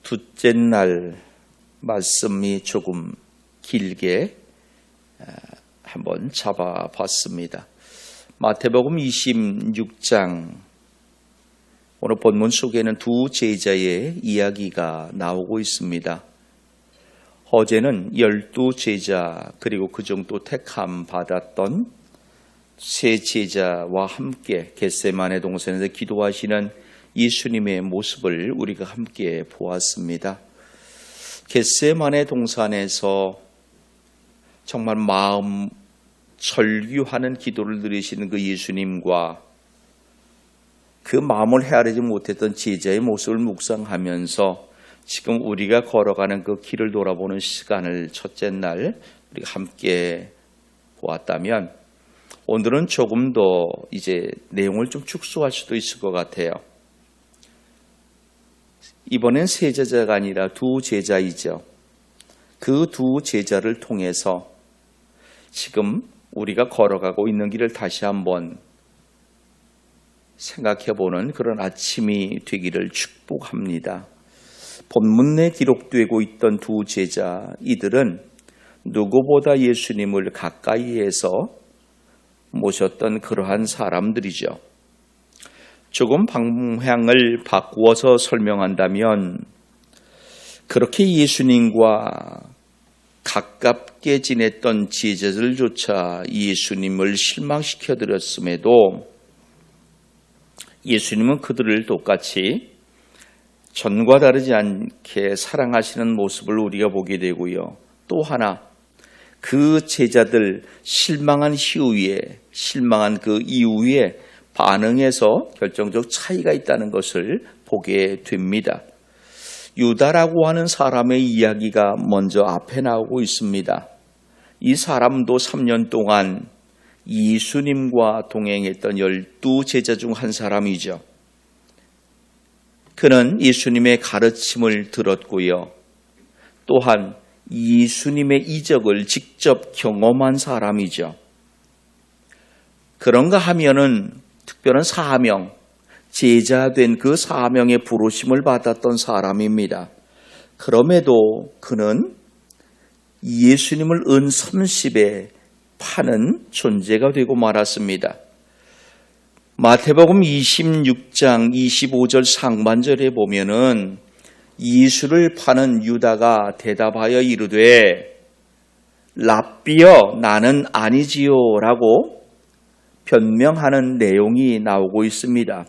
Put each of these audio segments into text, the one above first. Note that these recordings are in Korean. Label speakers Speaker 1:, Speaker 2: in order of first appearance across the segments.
Speaker 1: 둘째 날 말씀이 조금 길게 한번 잡아봤습니다. 마태복음 26장 오늘 본문 속에는 두 제자의 이야기가 나오고 있습니다. 어제는 12제자 그리고 그중 또 택함 받았던 세 제자와 함께 겟세마네 동산에서 기도하시는 예수님의 모습을 우리가 함께 보았습니다. 겟세마네 동산에서 정말 마음 절규하는 기도를 들으시는 그 예수님과 그 마음을 헤아리지 못했던 제자의 모습을 묵상하면서 지금 우리가 걸어가는 그 길을 돌아보는 시간을 첫째 날 우리가 함께 보았다면 오늘은 조금 더 이제 내용을 좀 축소할 수도 있을 것 같아요. 이번엔 세 제자가 아니라 두 제자이죠. 그 두 제자를 통해서 지금 우리가 걸어가고 있는 길을 다시 한번 생각해보는 그런 아침이 되기를 축복합니다. 본문에 기록되고 있던 두 제자, 이들은 누구보다 예수님을 가까이에서 모셨던 그러한 사람들이죠. 조금 방향을 바꾸어서 설명한다면 그렇게 예수님과 가깝게 지냈던 제자들조차 예수님을 실망시켜드렸음에도 예수님은 그들을 똑같이 전과 다르지 않게 사랑하시는 모습을 우리가 보게 되고요. 또 하나 그 제자들 실망한 그 이후에 반응에서 결정적 차이가 있다는 것을 보게 됩니다. 유다라고 하는 사람의 이야기가 먼저 앞에 나오고 있습니다. 이 사람도 3년 동안 예수님과 동행했던 12제자 중 한 사람이죠. 그는 예수님의 가르침을 들었고요. 또한 예수님의 이적을 직접 경험한 사람이죠. 그런가 하면은 특별한 사명, 제자된 그 사명의 부르심을 받았던 사람입니다. 그럼에도 그는 예수님을 은 30에 파는 존재가 되고 말았습니다. 마태복음 26장 25절 상반절에 보면은 예수를 파는 유다가 대답하여 이르되 랍비여 나는 아니지요 라고 변명하는 내용이 나오고 있습니다.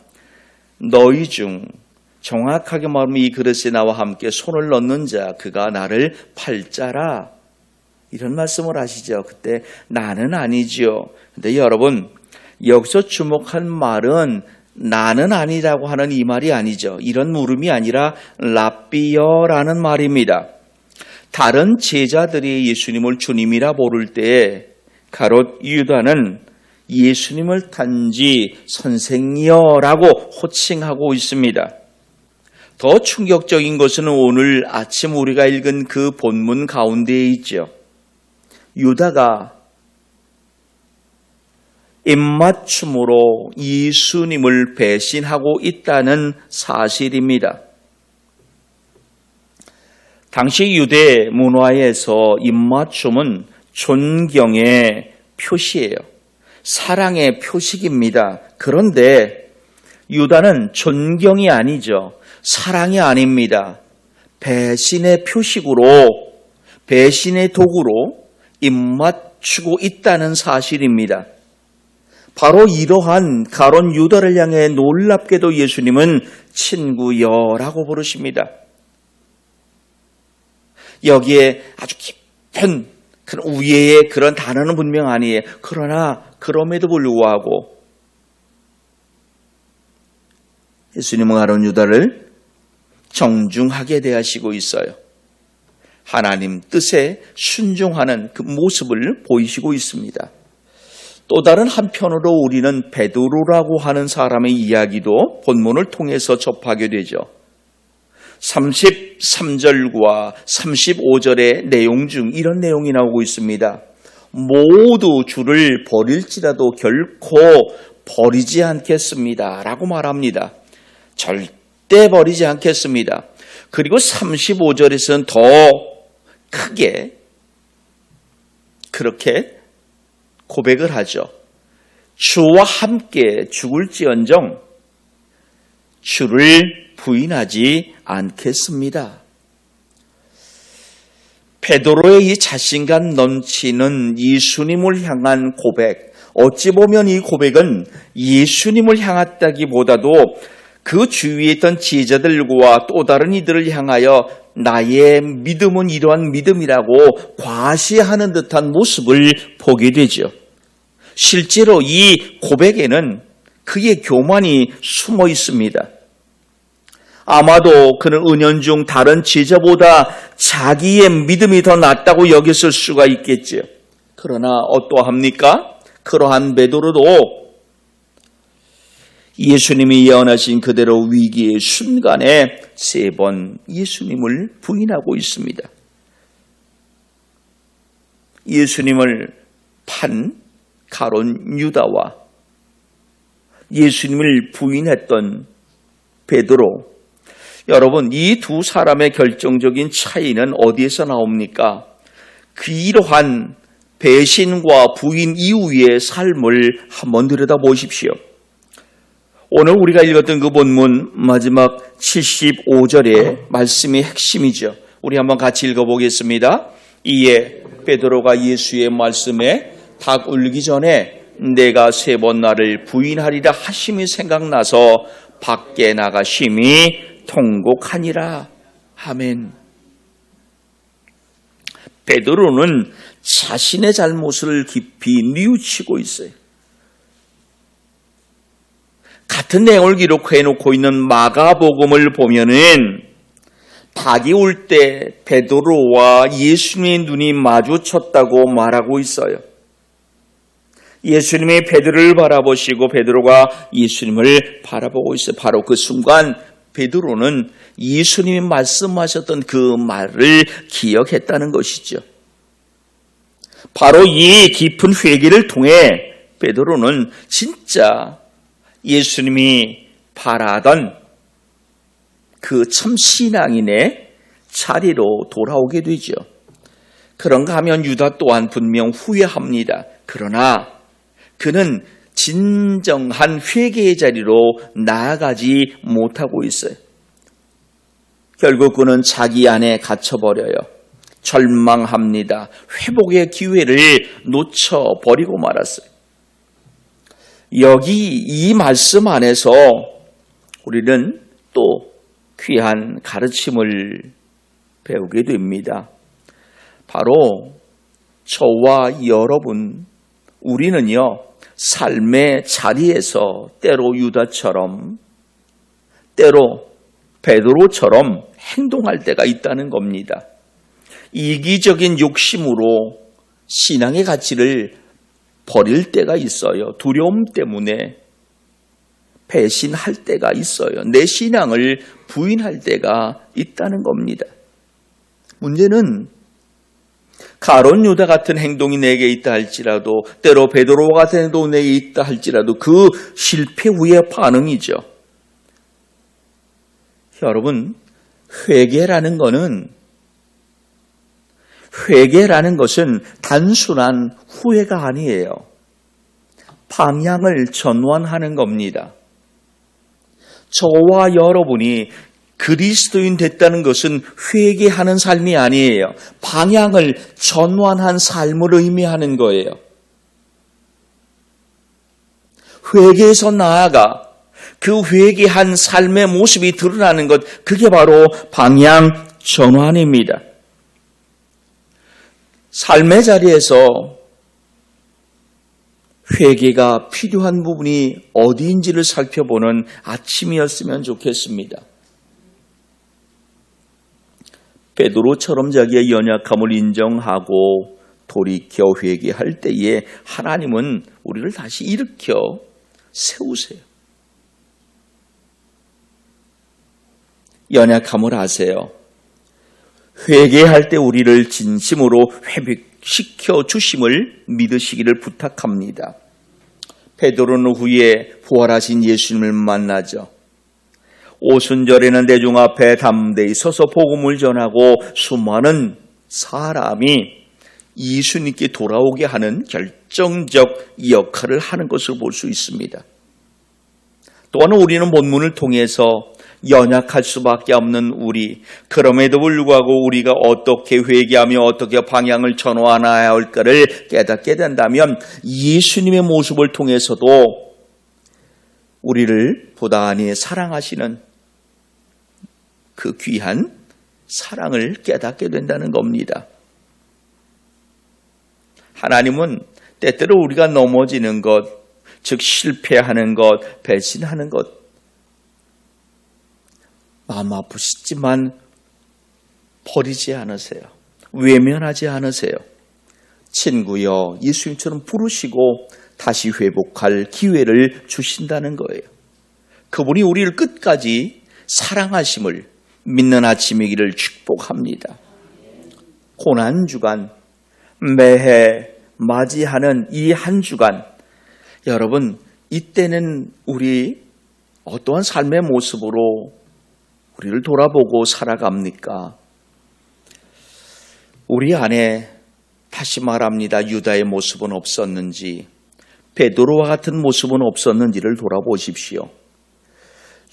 Speaker 1: 너희 중 정확하게 말하면 이 그릇에 나와 함께 손을 넣는 자 그가 나를 팔자라 이런 말씀을 하시죠. 그때 나는 아니지요. 근데 여러분 여기서 주목한 말은 나는 아니라고 하는 이 말이 아니죠. 이런 물음이 아니라 랍비여라는 말입니다. 다른 제자들이 예수님을 주님이라 부를 때에 가롯 유다는 예수님을 단지 선생이여라고 호칭하고 있습니다. 더 충격적인 것은 오늘 아침 우리가 읽은 그 본문 가운데에 있죠. 유다가 입맞춤으로 예수님을 배신하고 있다는 사실입니다. 당시 유대 문화에서 입맞춤은 존경의 표시예요. 사랑의 표식입니다. 그런데 유다는 존경이 아니죠. 사랑이 아닙니다. 배신의 표식으로, 배신의 도구로 입맞추고 있다는 사실입니다. 바로 이러한 가론 유다를 향해 놀랍게도 예수님은 친구여라고 부르십니다. 여기에 아주 깊은 그런 우애의 그런 단어는 분명 아니에요. 그러나 그럼에도 불구하고 예수님은 가론 유다를 정중하게 대하시고 있어요. 하나님 뜻에 순종하는 그 모습을 보이시고 있습니다. 또 다른 한편으로 우리는 베드로라고 하는 사람의 이야기도 본문을 통해서 접하게 되죠. 33절과 35절의 내용 중 이런 내용이 나오고 있습니다. 모두 주를 버릴지라도 결코 버리지 않겠습니다 라고 말합니다. 절대 버리지 않겠습니다. 그리고 35절에서는 더 크게 그렇게 고백을 하죠. 주와 함께 죽을지언정 주를 부인하지 않겠습니다. 베드로의 이 자신감 넘치는 예수님을 향한 고백, 어찌 보면 이 고백은 예수님을 향했다기보다도 그 주위에 있던 제자들과 또 다른 이들을 향하여 나의 믿음은 이러한 믿음이라고 과시하는 듯한 모습을 보게 되죠. 실제로 이 고백에는 그의 교만이 숨어 있습니다. 아마도 그는 은연중 다른 제자보다 자기의 믿음이 더 낫다고 여겼을 수가 있겠죠. 그러나 어떠합니까? 그러한 베드로도 예수님이 예언하신 그대로 위기의 순간에 3번 예수님을 부인하고 있습니다. 예수님을 판 가룟 유다와 예수님을 부인했던 베드로, 여러분, 이 두 사람의 결정적인 차이는 어디에서 나옵니까? 이러한 배신과 부인 이후의 삶을 한번 들여다보십시오. 오늘 우리가 읽었던 그 본문 마지막 75절의 말씀이 핵심이죠. 우리 한번 같이 읽어보겠습니다. 이에 베드로가 예수의 말씀에 닭 울기 전에 내가 3번 나를 부인하리라 하심이 생각나서 밖에 나가 심히 통곡하니라. 아멘. 베드로는 자신의 잘못을 깊이 뉘우치고 있어요. 같은 내용을 기록해 놓고 있는 마가복음을 보면은 닭이 울 때 베드로와 예수님의 눈이 마주쳤다고 말하고 있어요. 예수님이 베드로를 바라보시고 베드로가 예수님을 바라보고 있어요. 바로 그 순간 베드로는 예수님이 말씀하셨던 그 말을 기억했다는 것이죠. 바로 이 깊은 회개를 통해 베드로는 진짜 예수님이 바라던 그 참 신앙인의 자리로 돌아오게 되죠. 그런가 하면 유다 또한 분명 후회합니다. 그러나 그는 진정한 회개의 자리로 나아가지 못하고 있어요. 결국 그는 자기 안에 갇혀버려요. 절망합니다. 회복의 기회를 놓쳐버리고 말았어요. 여기 이 말씀 안에서 우리는 또 귀한 가르침을 배우게 됩니다. 바로 저와 여러분, 우리는요, 삶의 자리에서 때로 유다처럼, 때로 베드로처럼 행동할 때가 있다는 겁니다. 이기적인 욕심으로 신앙의 가치를 버릴 때가 있어요. 두려움 때문에 배신할 때가 있어요. 내 신앙을 부인할 때가 있다는 겁니다. 문제는 가룟 유다 같은 행동이 내게 있다 할지라도, 때로 베드로와 같은 행동이 내게 있다 할지라도 그 실패 후의 반응이죠. 여러분, 회개라는 것은 단순한 후회가 아니에요. 방향을 전환하는 겁니다. 저와 여러분이 그리스도인 됐다는 것은 회개하는 삶이 아니에요. 방향을 전환한 삶을 의미하는 거예요. 회개에서 나아가 그 회개한 삶의 모습이 드러나는 것, 그게 바로 방향 전환입니다. 삶의 자리에서 회개가 필요한 부분이 어디인지를 살펴보는 아침이었으면 좋겠습니다. 베드로처럼 자기의 연약함을 인정하고 돌이켜 회개할 때에 하나님은 우리를 다시 일으켜 세우세요. 연약함을 아세요. 회개할 때 우리를 진심으로 회복시켜 주심을 믿으시기를 부탁합니다. 베드로는 후에 부활하신 예수님을 만나죠. 오순절에는 대중 앞에 담대히 서서 복음을 전하고 수많은 사람이 예수님께 돌아오게 하는 결정적 역할을 하는 것을 볼 수 있습니다. 또한 우리는 본문을 통해서 연약할 수밖에 없는 우리, 그럼에도 불구하고 우리가 어떻게 회개하며 어떻게 방향을 전환해야 할까를 깨닫게 된다면 예수님의 모습을 통해서도 우리를 부단히 사랑하시는 그 귀한 사랑을 깨닫게 된다는 겁니다. 하나님은 때때로 우리가 넘어지는 것, 즉 실패하는 것, 배신하는 것, 마음 아프시지만 버리지 않으세요. 외면하지 않으세요. 친구여, 예수님처럼 부르시고 다시 회복할 기회를 주신다는 거예요. 그분이 우리를 끝까지 사랑하심을 믿는 아침이기를 축복합니다. 고난주간, 매해 맞이하는 이 한 주간, 여러분, 이때는 우리 어떠한 삶의 모습으로 우리를 돌아보고 살아갑니까? 우리 안에 다시 말합니다. 유다의 모습은 없었는지, 베드로와 같은 모습은 없었는지를 돌아보십시오.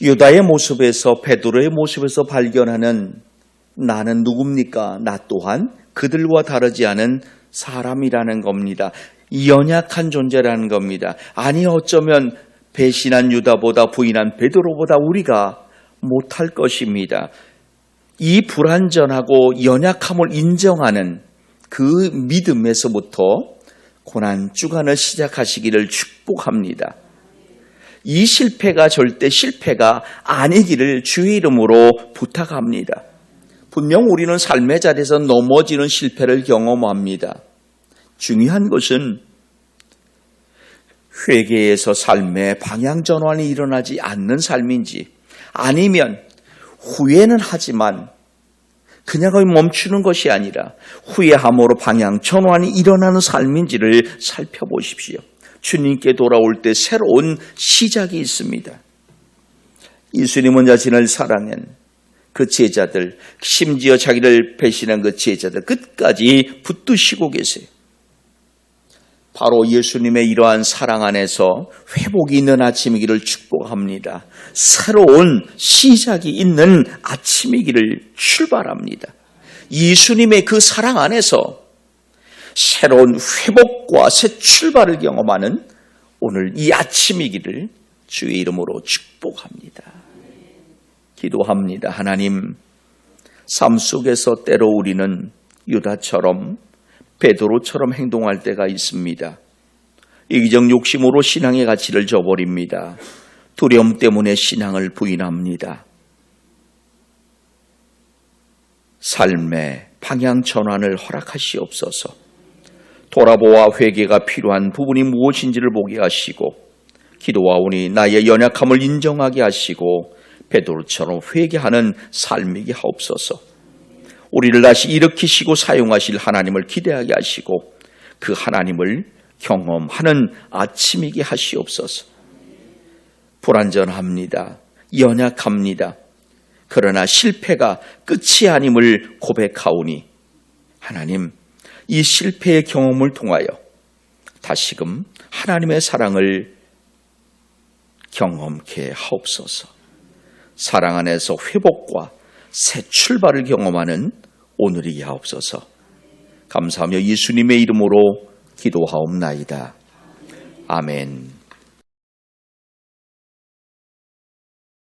Speaker 1: 유다의 모습에서, 베드로의 모습에서 발견하는 나는 누굽니까? 나 또한 그들과 다르지 않은 사람이라는 겁니다. 연약한 존재라는 겁니다. 아니, 어쩌면 배신한 유다보다, 부인한 베드로보다 우리가 못할 것입니다. 이 불완전하고 연약함을 인정하는 그 믿음에서부터 고난주간을 시작하시기를 축복합니다. 이 실패가 절대 실패가 아니기를 주의 이름으로 부탁합니다. 분명 우리는 삶의 자리에서 넘어지는 실패를 경험합니다. 중요한 것은 회개에서 삶의 방향 전환이 일어나지 않는 삶인지, 아니면 후회는 하지만 그냥 멈추는 것이 아니라 후회함으로 방향 전환이 일어나는 삶인지를 살펴보십시오. 주님께 돌아올 때 새로운 시작이 있습니다. 예수님은 자신을 사랑한 그 제자들, 심지어 자기를 배신한 그 제자들 끝까지 붙드시고 계세요. 바로 예수님의 이러한 사랑 안에서 회복이 있는 아침이기를 축복합니다. 새로운 시작이 있는 아침이기를 출발합니다. 예수님의 그 사랑 안에서 새로운 회복과 새 출발을 경험하는 오늘 이 아침이기를 주의 이름으로 축복합니다. 기도합니다. 하나님, 삶 속에서 때로 우리는 유다처럼, 베드로처럼 행동할 때가 있습니다. 이기적 욕심으로 신앙의 가치를 저버립니다. 두려움 때문에 신앙을 부인합니다. 삶의 방향 전환을 허락하시옵소서. 돌아보아 회개가 필요한 부분이 무엇인지를 보게 하시고, 기도하오니 나의 연약함을 인정하게 하시고 베드로처럼 회개하는 삶이게 하옵소서. 우리를 다시 일으키시고 사용하실 하나님을 기대하게 하시고 그 하나님을 경험하는 아침이게 하시옵소서. 불완전합니다. 연약합니다. 그러나 실패가 끝이 아님을 고백하오니 하나님, 이 실패의 경험을 통하여 다시금 하나님의 사랑을 경험케 하옵소서. 사랑 안에서 회복과 새 출발을 경험하는 오늘이 하옵소서. 감사하며 예수님의 이름으로 기도하옵나이다. 아멘.